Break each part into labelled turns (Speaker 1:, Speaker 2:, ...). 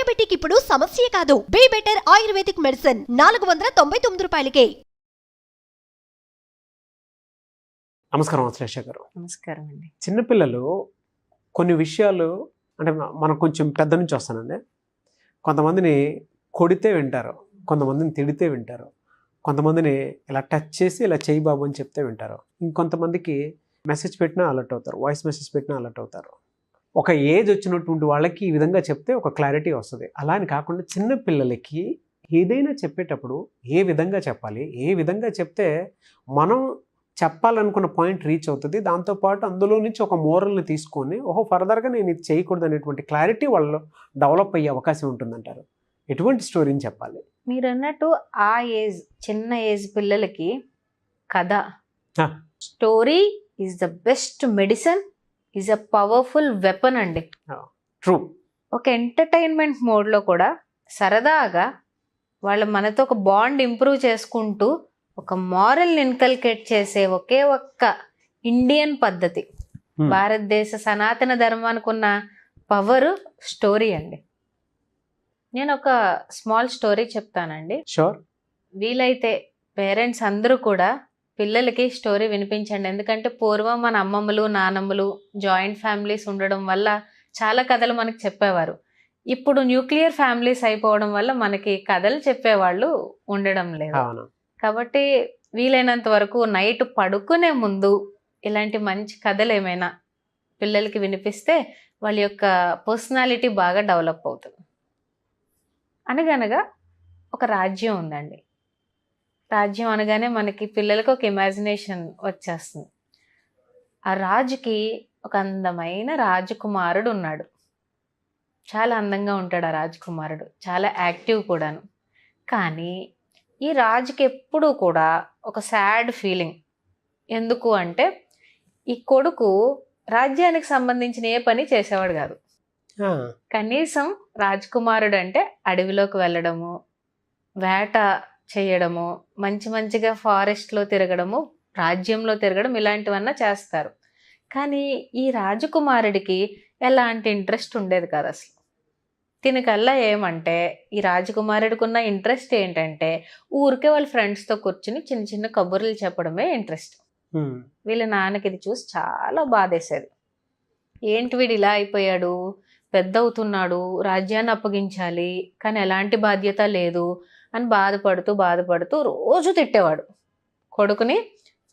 Speaker 1: Diabetic ఇప్పుడు సమస్య కాదు. బీ బెటర్ ఆయుర్వేదిక్ మెడిసిన్ 499 రూపాయలకే.
Speaker 2: నమస్కారం శ్రేష గారు.
Speaker 3: నమస్కారం అండి.
Speaker 2: చిన్నపిల్లలు కొన్ని విషయాలు అంటే మనం కొంచెం పెద్ద నుంచి వస్తానండి. కొంతమందిని కొడితే వింటారు, కొంతమందిని తిడితే వింటారు, కొంతమందిని ఇలా టచ్ చేసి ఇలా చేయి బాబు అని చెప్తే వింటారు, ఇంకొంతమందికి మెసేజ్ పెట్టినా అలర్ట్ అవుతారు, వాయిస్ మెసేజ్ పెట్టినా అలర్ట్ అవుతారు. ఒక ఏజ్ వచ్చినటువంటి వాళ్ళకి ఈ విధంగా చెప్తే ఒక క్లారిటీ వస్తుంది. అలా అని కాకుండా చిన్న పిల్లలకి ఏదైనా చెప్పేటప్పుడు ఏ విధంగా చెప్పాలి, ఏ విధంగా చెప్తే మనం చెప్పాలనుకున్న పాయింట్ రీచ్ అవుతుంది, దాంతోపాటు అందులో నుంచి ఒక మోరల్ని తీసుకొని ఫర్దర్గా నేను ఇది చేయకూడదు అనేటువంటి క్లారిటీ వాళ్ళు డెవలప్ అయ్యే అవకాశం ఉంటుందంటారు. ఎటువంటి స్టోరీని చెప్పాలి?
Speaker 3: మీరు అన్నట్టు ఆ ఏజ్ చిన్న ఏజ్ పిల్లలకి కథ, story is the best medicine, is a powerful weapon అండి.
Speaker 2: ట్రూ.
Speaker 3: ఒక ఎంటర్టైన్మెంట్ మోడ్లో కూడా సరదాగా వాళ్ళ మనతో ఒక బాండ్ ఇంప్రూవ్ చేసుకుంటూ ఒక మారల్ ఇన్కల్కేట్ చేసే ఒకే ఒక్క ఇండియన్ పద్ధతి, భారతదేశ సనాతన ధర్మానికి ఉన్న పవర్ స్టోరీ అండి. నేను ఒక స్మాల్ స్టోరీ చెప్తానండి.
Speaker 2: షూర్.
Speaker 3: వీలైతే పేరెంట్స్ అందరూ కూడా పిల్లలకి స్టోరీ వినిపించండి. ఎందుకంటే పూర్వం మన అమ్మమ్మలు నానమ్మలు జాయింట్ ఫ్యామిలీస్ ఉండడం వల్ల చాలా కథలు మనకి చెప్పేవారు. ఇప్పుడు న్యూక్లియర్ ఫ్యామిలీస్ అయిపోవడం వల్ల మనకి కథలు చెప్పేవాళ్ళు ఉండడం లేదు. కాబట్టి వీలైనంత వరకు నైట్ పడుకునే ముందు ఇలాంటి మంచి కథలు ఏమైనా పిల్లలకి వినిపిస్తే వాళ్ళ యొక్క పర్సనాలిటీ బాగా డెవలప్ అవుతుంది. అనగనగా ఒక రాజ్యం ఉందండి. రాజ్యం అనగానే మనకి పిల్లలకు ఒక ఇమాజినేషన్ వచ్చేస్తుంది. ఆ రాజుకి ఒక అందమైన రాజకుమారుడు ఉన్నాడు. చాలా అందంగా ఉంటాడు ఆ రాజకుమారుడు, చాలా యాక్టివ్ కూడాను. కానీ ఈ రాజుకి ఎప్పుడూ కూడా ఒక సాడ్ ఫీలింగ్. ఎందుకు అంటే ఈ కొడుకు రాజ్యానికి సంబంధించిన ఏ పని చేసేవాడు కాదు. కనీసం రాజకుమారుడు అంటే అడవిలోకి వెళ్ళడము, వేట చేయడము, మంచిగా ఫారెస్ట్లో తిరగడము, రాజ్యంలో తిరగడం ఇలాంటివన్నా చేస్తారు. కానీ ఈ రాజకుమారుడికి ఎలాంటి ఇంట్రెస్ట్ ఉండేది కాదు అసలు. దీనికల్లా ఏమంటే ఈ రాజకుమారుడికి ఉన్న ఇంట్రెస్ట్ ఏంటంటే ఊరికే వాళ్ళ ఫ్రెండ్స్తో కూర్చుని చిన్న చిన్న కబుర్లు చెప్పడమే ఇంట్రెస్ట్. వీళ్ళ నాన్నకి ఇది చూసి చాలా బాధేసేది. ఏంటి వీడు ఇలా అయిపోయాడు, పెద్ద అవుతున్నాడు, రాజ్యాన్ని అప్పగించాలి కానీ ఎలాంటి బాధ్యత లేదు అని బాధపడుతూ రోజు తిట్టేవాడు. కొడుకుని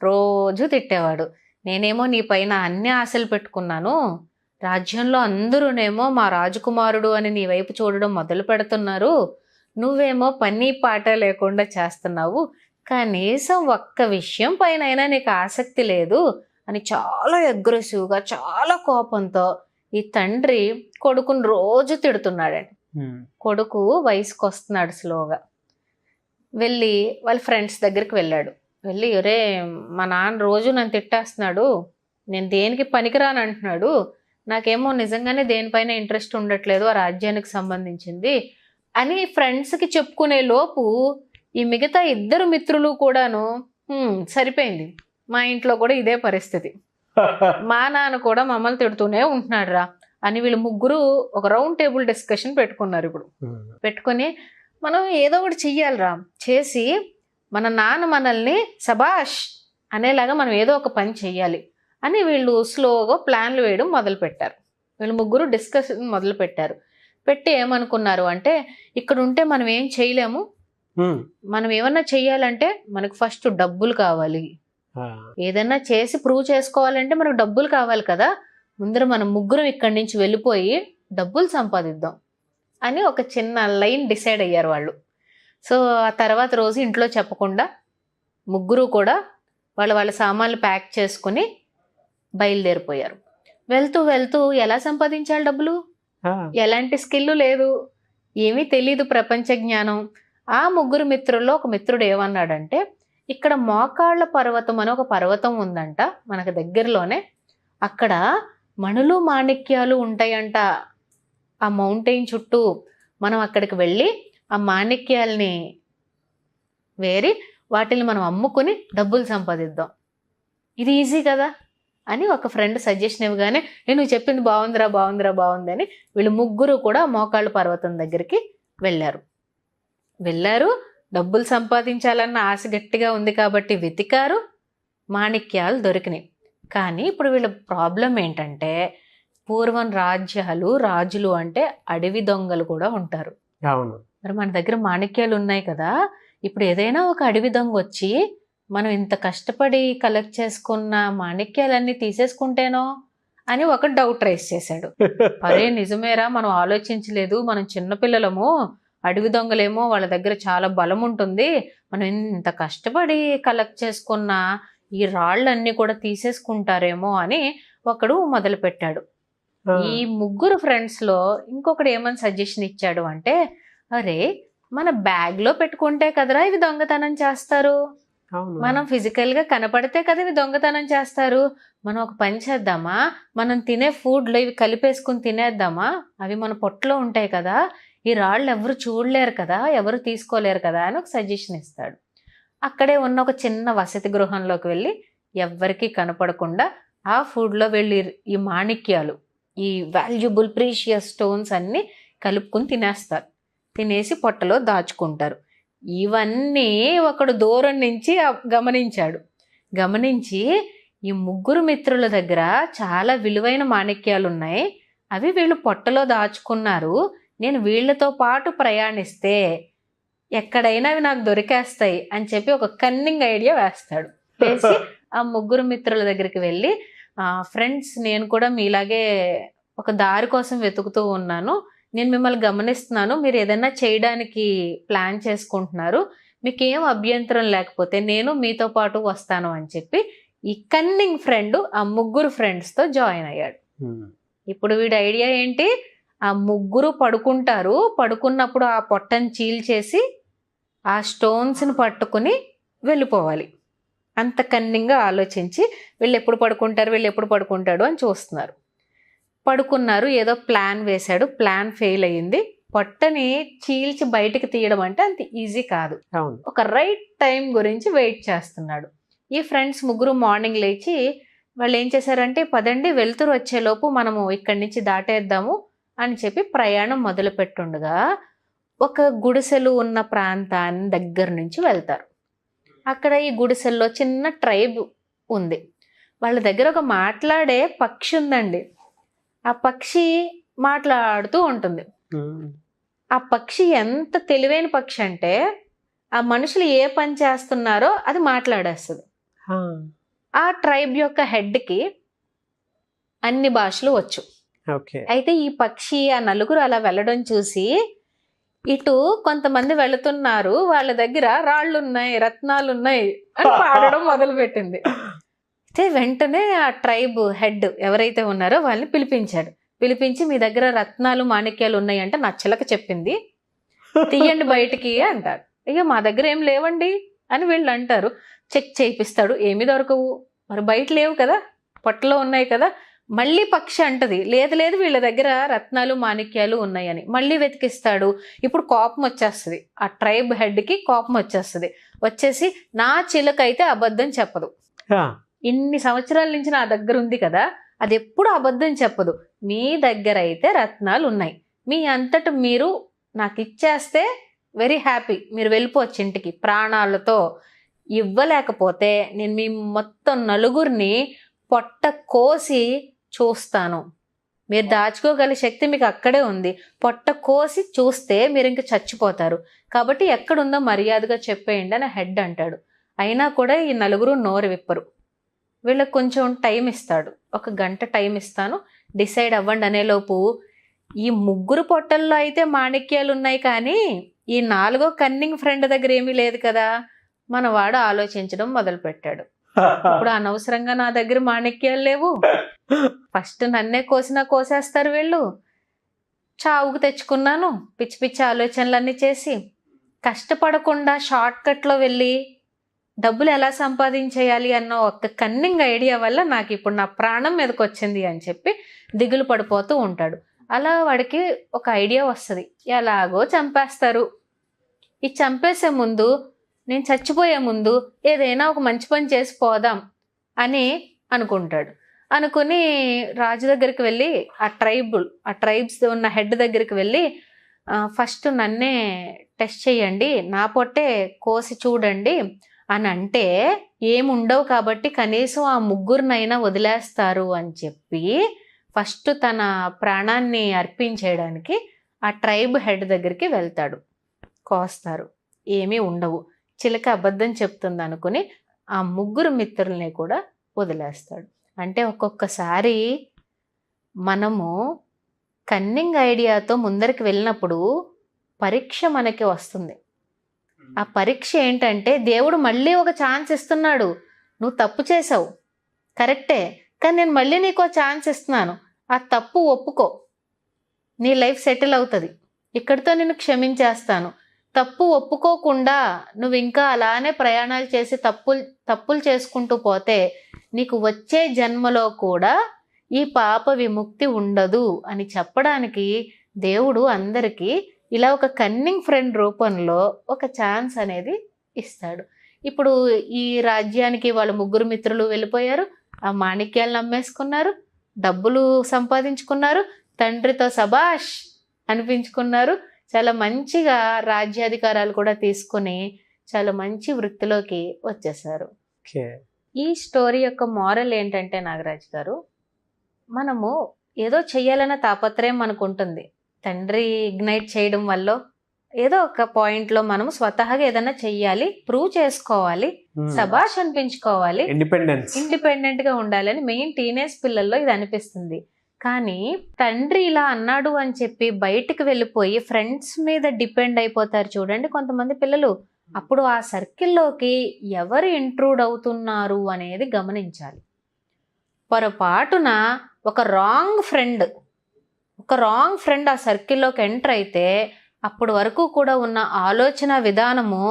Speaker 3: రోజు తిట్టేవాడు. నేనేమో నీ పైన అన్ని ఆశలు పెట్టుకున్నాను, రాజ్యంలో అందరూనేమో మా రాజకుమారుడు అని నీ వైపు చూడడం మొదలు పెడుతున్నారు, నువ్వేమో పని పాట లేకుండా చేస్తున్నావు, కనీసం ఒక్క విషయం పైన అయినా నీకు ఆసక్తి లేదు అని చాలా అగ్రెసివ్గా చాలా కోపంతో ఈ తండ్రి కొడుకుని రోజు తిడుతున్నాడండి. కొడుకు వయసుకు వస్తున్నాడు స్లోగా. వెళ్ళి వాళ్ళ ఫ్రెండ్స్ దగ్గరికి వెళ్ళాడు. వెళ్ళి ఒరే మా నాన్న రోజు నన్ను తిట్టేస్తున్నాడు, నేను దేనికి పనికిరాను అంటున్నాడు, నాకేమో నిజంగానే దేనిపైన ఇంట్రెస్ట్ ఉండట్లేదు ఆ రాజ్యానికి సంబంధించింది అని ఫ్రెండ్స్కి చెప్పుకునే లోపు ఈ మిగతా ఇద్దరు మిత్రులు కూడాను సరిపోయింది, మా ఇంట్లో కూడా ఇదే పరిస్థితి, మా నాన్న కూడా మమ్మల్ని తిడుతూనే ఉంటున్నాడు రా అని వీళ్ళు ముగ్గురు ఒక రౌండ్ టేబుల్ డిస్కషన్ పెట్టుకున్నారు. ఇప్పుడు పెట్టుకొని మనం ఏదో ఒకటి చెయ్యాలిరా, చేసి మన నాన్న మనల్ని సబాష్ అనేలాగా మనం ఏదో ఒక పని చెయ్యాలి అని వీళ్ళు స్లోగా ప్లాన్లు వేయడం మొదలుపెట్టారు. వీళ్ళు ముగ్గురు డిస్కషన్ మొదలుపెట్టారు. పెట్టి ఏమనుకున్నారు అంటే ఇక్కడ ఉంటే మనం ఏం చేయలేము, మనం ఏమన్నా చెయ్యాలంటే మనకు ఫస్ట్ డబ్బులు కావాలి, ఏదన్నా చేసి ప్రూవ్ చేసుకోవాలంటే మనకు డబ్బులు కావాలి కదా, ముందర మనం ముగ్గురం ఇక్కడి నుంచి వెళ్ళిపోయి డబ్బులు సంపాదిద్దాం అని ఒక చిన్న లైన్ డిసైడ్ అయ్యారు వాళ్ళు. సో ఆ తర్వాత రోజు ఇంట్లో చెప్పకుండా ముగ్గురు కూడా వాళ్ళ సామాన్లు ప్యాక్ చేసుకుని బయలుదేరిపోయారు. వెళ్తూ ఎలా సంపాదించాలి డబ్బులు, ఎలాంటి స్కిల్ లేదు, ఏమీ తెలీదు, ప్రపంచ జ్ఞానం. ఆ ముగ్గురు మిత్రుల్లో ఒక మిత్రుడు ఏమన్నాడంటే ఇక్కడ మోకాళ్ళ పర్వతం అని ఒక పర్వతం ఉందంట మనకు దగ్గరలోనే, అక్కడ మణులు మాణిక్యాలు ఉంటాయంట ఆ మౌంటైన్ చుట్టూ, మనం అక్కడికి వెళ్ళి ఆ మాణిక్యాలని వేరి వాటిని మనం అమ్ముకుని డబ్బులు సంపాదిద్దాం, ఇది ఈజీ కదా అని ఒక ఫ్రెండ్ సజెషన్ ఇవ్వగానే నువ్వు చెప్పింది బాగుంది అని వీళ్ళు ముగ్గురు కూడా మోకాళ్ళ పర్వతం దగ్గరికి వెళ్ళారు. డబ్బులు సంపాదించాలన్న ఆశ గట్టిగా ఉంది కాబట్టి వెతికారు, మాణిక్యాలు దొరికినాయి. కానీ ఇప్పుడు వీళ్ళ ప్రాబ్లం ఏంటంటే పూర్వం రాజులు అంటే అడవి దొంగలు కూడా ఉంటారు. మరి మన దగ్గర మాణిక్యాలు ఉన్నాయి కదా, ఇప్పుడు ఏదైనా ఒక అడవి దొంగ వచ్చి మనం ఇంత కష్టపడి కలెక్ట్ చేసుకున్న మాణిక్యాలన్నీ తీసేసుకుంటేనో అని ఒక డౌట్ రైస్ చేశాడు. అరే నిజమేరా, మనం ఆలోచించలేదు, మనం చిన్నపిల్లలము, అడవి దొంగలేమో వాళ్ళ దగ్గర చాలా బలం ఉంటుంది, మనం ఇంత కష్టపడి కలెక్ట్ చేసుకున్న ఈ రాళ్ళన్నీ కూడా తీసేసుకుంటారేమో అని ఒకడు మొదలు పెట్టాడు. ఈ ముగ్గురు ఫ్రెండ్స్ లో ఇంకొకడు ఏమని సజెషన్ ఇచ్చాడు అంటే, అరే మన బ్యాగ్ లో పెట్టుకుంటే కదరా ఇవి దొంగతనం చేస్తారు, మనం ఫిజికల్ గా కనపడితే కదా ఇవి దొంగతనం చేస్తారు, మనం ఒక పని చేద్దామా, మనం తినే ఫుడ్ లో ఇవి కలిపేసుకుని తినేద్దామా, అవి మన పొట్టలో ఉంటాయి కదా, ఈ రాళ్ళు ఎవరు చూడలేరు కదా, ఎవరు తీసుకోలేరు కదా అని ఒక సజెషన్ ఇస్తాడు. అక్కడే ఉన్న ఒక చిన్న వసతి గృహంలోకి వెళ్ళి ఎవ్వరికి కనపడకుండా ఆ ఫుడ్లో వెళ్ళి ఈ మాణిక్యాలు, ఈ వాల్యుబుల్ ప్రీషియస్ స్టోన్స్ అన్ని కలుపుకుని తినేస్తారు. తినేసి పొట్టలో దాచుకుంటారు. ఇవన్నీ ఒకడు దూరం నుంచి గమనించి ఈ ముగ్గురు మిత్రుల దగ్గర చాలా విలువైన మాణిక్యాలు ఉన్నాయి, అవి వీళ్ళు పొట్టలో దాచుకున్నారు, నేను వీళ్ళతో పాటు ప్రయాణిస్తే ఎక్కడైనా అవి నాకు దొరికేస్తాయి అని చెప్పి ఒక కన్నింగ్ ఐడియా వేసి ఆ ముగ్గురు మిత్రుల దగ్గరికి వెళ్ళి, ఫ్రెండ్స్ నేను కూడా మీలాగే ఒక దారి కోసం వెతుకుతూ ఉన్నాను, నేను మిమ్మల్ని గమనిస్తున్నాను, మీరు ఏదైనా చేయడానికి ప్లాన్ చేసుకుంటున్నారు, మీకేం అభ్యంతరం లేకపోతే నేను మీతో పాటు వస్తాను అని చెప్పి ఈ కన్నింగ్ ఫ్రెండ్ ఆ ముగ్గురు ఫ్రెండ్స్తో జాయిన్ అయ్యాడు. ఇప్పుడు వీడి ఐడియా ఏంటి, ఆ ముగ్గురు పడుకున్నప్పుడు ఆ పొట్టను చీల్చేసి ఆ స్టోన్స్ని పట్టుకుని వెళ్ళిపోవాలి. అంత కన్నింగ్గా ఆలోచించి వీళ్ళు ఎప్పుడు పడుకుంటాడు అని చూస్తున్నారు. పడుకున్నారు, ఏదో ప్లాన్ వేశాడు, ప్లాన్ ఫెయిల్ అయ్యింది. పొట్టని చీల్చి బయటికి తీయడం అంటే అంత ఈజీ కాదు. ఒక రైట్ టైం గురించి వెయిట్ చేస్తున్నాడు. ఈ ఫ్రెండ్స్ ముగ్గురు మార్నింగ్ లేచి వాళ్ళు ఏం చేశారంటే, పదండి వెళ్తురు వచ్చేలోపు మనము ఇక్కడి నుంచి దాటేద్దాము అని చెప్పి ప్రయాణం మొదలు పెట్టుండగా ఒక గుడిసెలు ఉన్న ప్రాంతాన్ని దగ్గర నుంచి వెళ్తారు. అక్కడ ఈ గుడిసెల్లో చిన్న ట్రైబ్ ఉంది. వాళ్ళ దగ్గర ఒక మాట్లాడే పక్షి ఉందండి. ఆ పక్షి మాట్లాడుతూ ఉంటుంది. ఆ పక్షి ఎంత తెలివైన పక్షి అంటే ఆ మనుషులు ఏ పని చేస్తున్నారో అది మాట్లాడేస్తుంది. ఆ ట్రైబ్ యొక్క హెడ్కి అన్ని భాషలు వచ్చు. అయితే ఈ పక్షి ఆ నలుగురు అలా వెళ్ళడం చూసి, ఇటు కొంతమంది వెళుతున్నారు, వాళ్ళ దగ్గర రాళ్ళున్నాయి, రత్నాలున్నాయి అని పాడడం మొదలు పెట్టింది. అయితే వెంటనే ఆ ట్రైబ్ హెడ్ ఎవరైతే ఉన్నారో వాళ్ళని పిలిపించి మీ దగ్గర రత్నాలు మాణిక్యాలు ఉన్నాయి అంటే నా చిలక చెప్పింది, తీయండి బయటికి అంటారు. అయ్యో మా దగ్గర ఏం లేవండి అని వీళ్ళు అంటారు. చెక్ చేయిస్తాడు, ఏమి దొరకవు, మరి బయట లేవు కదా, పొట్టలో ఉన్నాయి కదా. మళ్ళీ పక్షి అంటది, లేదు వీళ్ళ దగ్గర రత్నాలు మాణిక్యాలు ఉన్నాయని. మళ్ళీ వెతికిస్తాడు. ఇప్పుడు కోపం వచ్చేస్తుంది, ఆ ట్రైబ్ హెడ్కి కోపం వచ్చేసి నా చిలక అయితే అబద్ధం చెప్పదు, ఇన్ని సంవత్సరాల నుంచి నా దగ్గర ఉంది కదా, అది ఎప్పుడు అబద్ధం చెప్పదు, మీ దగ్గర అయితే రత్నాలు ఉన్నాయి, మీ అంతట మీరు నాకు ఇచ్చేస్తే వెరీ హ్యాపీ, మీరు వెళ్ళిపోవచ్చు ఇంటికి ప్రాణాలతో. ఇవ్వలేకపోతే నేను మీ మొత్తం నలుగురిని పొట్ట కోసి చూస్తాను, మీరు దాచుకోగల శక్తి మీకు అక్కడే ఉంది, పొట్ట కోసి చూస్తే మీరు ఇంక చచ్చిపోతారు, కాబట్టి ఎక్కడుందో మర్యాదగా చెప్పేయండి అని హెడ్ అంటాడు. అయినా కూడా ఈ నలుగురు నోరు విప్పరు. వీళ్ళకి కొంచెం టైం ఇస్తాడు, 1 గంట టైం ఇస్తాను, డిసైడ్ అవ్వండి అనేలోపు ఈ ముగ్గురు పొట్టల్లో అయితే మాణిక్యాలు ఉన్నాయి, కానీ ఈ 4వ కన్నింగ్ ఫ్రెండ్ దగ్గర ఏమీ లేదు కదా. మనవాడు ఆలోచించడం మొదలు పెట్టాడు. ఇప్పుడు అనవసరంగా నా దగ్గర మాణిక్యాలు లేవు, ఫస్ట్ నన్నే కోసేస్తారు వీళ్ళు, చావుకు తెచ్చుకున్నాను, పిచ్చి ఆలోచనలన్నీ చేసి, కష్టపడకుండా షార్ట్ కట్లో వెళ్ళి డబ్బులు ఎలా సంపాదించేయాలి అన్న ఒక కన్నింగ్ ఐడియా వల్ల నాకు ఇప్పుడు నా ప్రాణం మీదకి వచ్చింది అని చెప్పి దిగులు పడిపోతూ ఉంటాడు. అలా వాడికి ఒక ఐడియా వస్తుంది, ఎలాగో చంపేస్తారు, ఈ చంపేసే ముందు, నేను చచ్చిపోయే ముందు ఏదైనా ఒక మంచి పని చేసి పోదాం అని అనుకుంటాడు. అనుకుని రాజు దగ్గరికి వెళ్ళి ఆ ట్రైబ్స్ ఉన్న హెడ్ దగ్గరికి వెళ్ళి ఫస్ట్ నన్నే టెస్ట్ చేయండి, నా పొట్టే కోసి చూడండి అని అంటే ఏముండవు కాబట్టి కనీసం ఆ ముగ్గురినైనా వదిలేస్తారు అని చెప్పి ఫస్ట్ తన ప్రాణాన్ని అర్పించేయడానికి ఆ ట్రైబ్ హెడ్ దగ్గరికి వెళ్తాడు. కోస్తారు, ఏమీ ఉండవు, చిలక అబద్ధం చెప్తుంది అనుకుని ఆ ముగ్గురు మిత్రుల్ని కూడా వదిలేస్తాడు. అంటే ఒక్కొక్కసారి మనము కన్నింగ్ ఐడియాతో ముందరికి వెళ్ళినప్పుడు పరీక్ష మనకి వస్తుంది. ఆ పరీక్ష ఏంటంటే దేవుడు మళ్ళీ ఒక ఛాన్స్ ఇస్తున్నాడు. నువ్వు తప్పు చేసావు కరెక్టే, కానీ నేను మళ్ళీ నీకు ఛాన్స్ ఇస్తున్నాను, ఆ తప్పు ఒప్పుకో, నీ లైఫ్ సెటిల్ అవుతుంది, ఇక్కడితో నేను క్షమించేస్తాను. తప్పు ఒప్పుకోకుండా నువ్వు ఇంకా అలానే ప్రయాణాలు చేసి తప్పులు చేసుకుంటూ పోతే నీకు వచ్చే జన్మలో కూడా ఈ పాప విముక్తి ఉండదు అని చెప్పడానికి దేవుడు అందరికీ ఇలా ఒక కన్నింగ్ ఫ్రెండ్ రూపంలో ఒక ఛాన్స్ అనేది ఇస్తాడు. ఇప్పుడు ఈ రాజ్యానికి వాళ్ళ ముగ్గురు మిత్రులు వెళ్ళిపోయారు, ఆ మాణిక్యాలను అమ్మేసుకున్నారు, డబ్బులు సంపాదించుకున్నారు, తండ్రితో సబాష్ అనిపించుకున్నారు, చాలా మంచిగా రాజ్యాధికారాలు కూడా తీసుకుని చాలా మంచి వృత్తిలోకి వచ్చేసారు. ఈ స్టోరీ యొక్క మోరల్ ఏంటంటే నాగరాజ్ గారు, మనము ఏదో చెయ్యాలన్న తాపత్రయం మనకు ఉంటుంది. తండ్రి ఇగ్నైట్ చేయడం వల్ల ఏదో ఒక పాయింట్లో మనం స్వతహాగా ఏదైనా చెయ్యాలి, ప్రూవ్ చేసుకోవాలి, సబాష్ అనిపించుకోవాలి, ఇండిపెండెంట్ గా ఉండాలి అని మెయిన్ టీనేజ్ పిల్లల్లో ఇది అనిపిస్తుంది. కానీ తండ్రి ఇలా అన్నాడు అని చెప్పి బయటికి వెళ్ళిపోయి ఫ్రెండ్స్ మీద డిపెండ్ అయిపోతారు చూడండి కొంతమంది పిల్లలు. అప్పుడు ఆ సర్కిల్లోకి ఎవరు ఇంట్రూడ్ అవుతున్నారు అనేది గమనించాలి. పొరపాటున ఒక రాంగ్ ఫ్రెండ్ ఆ సర్కిల్లోకి ఎంటర్ అయితే అప్పటి వరకు కూడా ఉన్న ఆలోచన విధానము,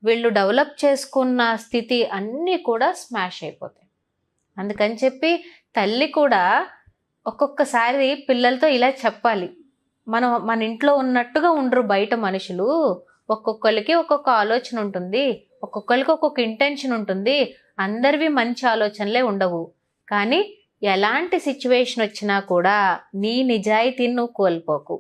Speaker 3: వీళ్ళు డెవలప్ చేసుకున్న స్థితి అన్నీ కూడా స్మాష్ అయిపోతాయి. అందుకని చెప్పి తల్లి కూడా ఒక్కొక్కసారి పిల్లలతో ఇలా చెప్పాలి, మన ఇంట్లో ఉన్నట్టుగా ఉండరు బయట మనుషులు, ఒక్కొక్కరికి ఒక్కొక్క ఆలోచన ఉంటుంది, ఒక్కొక్కరికి ఒక్కొక్క ఇంటెన్షన్ ఉంటుంది, అందరివి మంచి ఆలోచనలే ఉండవు. కానీ ఎలాంటి సిచ్యువేషన్ వచ్చినా కూడా నీ నిజాయితీని నువ్వు కోల్పోకు,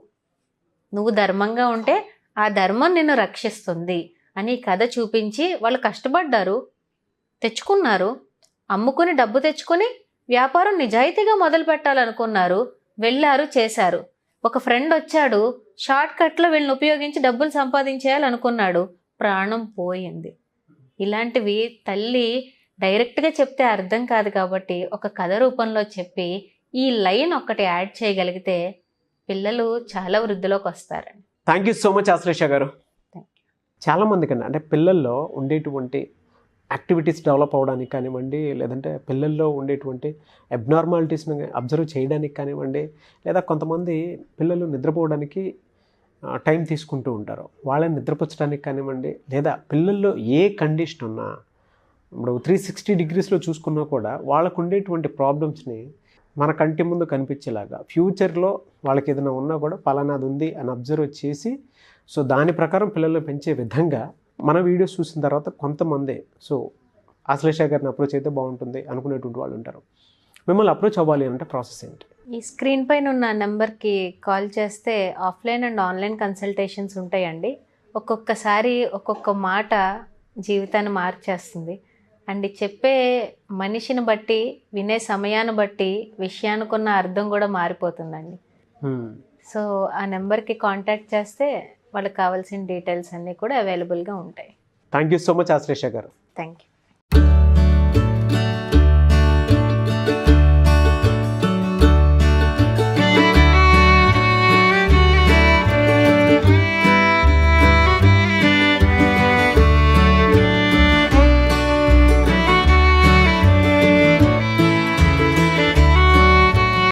Speaker 3: నువ్వు ధర్మంగా ఉంటే ఆ ధర్మం నిన్ను రక్షిస్తుంది అని కథ చూపించి వాళ్ళు కష్టపడ్డారు, తెచ్చుకున్నారు, అమ్ముకుని డబ్బు తెచ్చుకొని వ్యాపారం నిజాయితీగా మొదలు పెట్టాలనుకున్నారు, వెళ్ళారు, చేశారు. ఒక ఫ్రెండ్ వచ్చాడు, షార్ట్ కట్లో వీళ్ళని ఉపయోగించి డబ్బులు సంపాదించేయాలనుకున్నాడు, ప్రాణం పోయింది. ఇలాంటివి తల్లి డైరెక్ట్గా చెప్తే అర్థం కాదు కాబట్టి ఒక కథ రూపంలో చెప్పి ఈ లైన్ ఒక్కటి యాడ్ చేయగలిగితే పిల్లలు చాలా వృద్ధిలోకి వస్తారండి.
Speaker 2: Thank you so much Ashlesha గారు. చాలామంది కన్నా అంటే పిల్లల్లో ఉండేటువంటి యాక్టివిటీస్ డెవలప్ అవ్వడానికి కానివ్వండి, లేదంటే పిల్లల్లో ఉండేటువంటి అబ్నార్మాలిటీస్ని అబ్జర్వ్ చేయడానికి కానివ్వండి, లేదా కొంతమంది పిల్లలు నిద్రపోవడానికి టైం తీసుకుంటూ ఉంటారు, వాళ్ళని నిద్రపుచ్చడానికి కానివ్వండి, లేదా పిల్లల్లో ఏ కండిషన్ ఉన్నా ఇప్పుడు 360 డిగ్రీస్లో చూసుకున్నా కూడా వాళ్ళకు ఉండేటువంటి ప్రాబ్లమ్స్ని మన కంటి ముందు కనిపించేలాగా ఫ్యూచర్లో వాళ్ళకి ఏదైనా ఉన్నా కూడా పలానాది ఉంది అని అబ్జర్వ్ చేసి సో దాని ప్రకారం పిల్లల్ని పెంచే విధంగా మన వీడియోస్ చూసిన తర్వాత కొంతమంది సో ఆశ్లేష గారిని అప్రోచ్ అయితే బాగుంటుంది అనుకునేటువంటి వాళ్ళు ఉంటారు. మిమ్మల్ని అప్రోచ్ అవ్వాలి అంటే ప్రాసెస్ ఏంటి?
Speaker 3: ఈ స్క్రీన్ పైన ఉన్న నెంబర్కి కాల్ చేస్తే ఆఫ్లైన్ అండ్ ఆన్లైన్ కన్సల్టేషన్స్ ఉంటాయండి. ఒక్కొక్కసారి ఒక్కొక్క మాట జీవితాన్ని మార్చేస్తుంది అండ్ చెప్పే మనిషిని బట్టి, వినే సమయాన్ని బట్టి విషయానికున్న అర్థం కూడా మారిపోతుందండి. సో ఆ నెంబర్కి కాంటాక్ట్ చేస్తే వాళ్ళకి కావాల్సిన డీటెయిల్స్ అన్నీ కూడా అవైలబుల్గా ఉంటాయి.
Speaker 2: Thank you so much Ashlesha గారు.
Speaker 3: Thank you.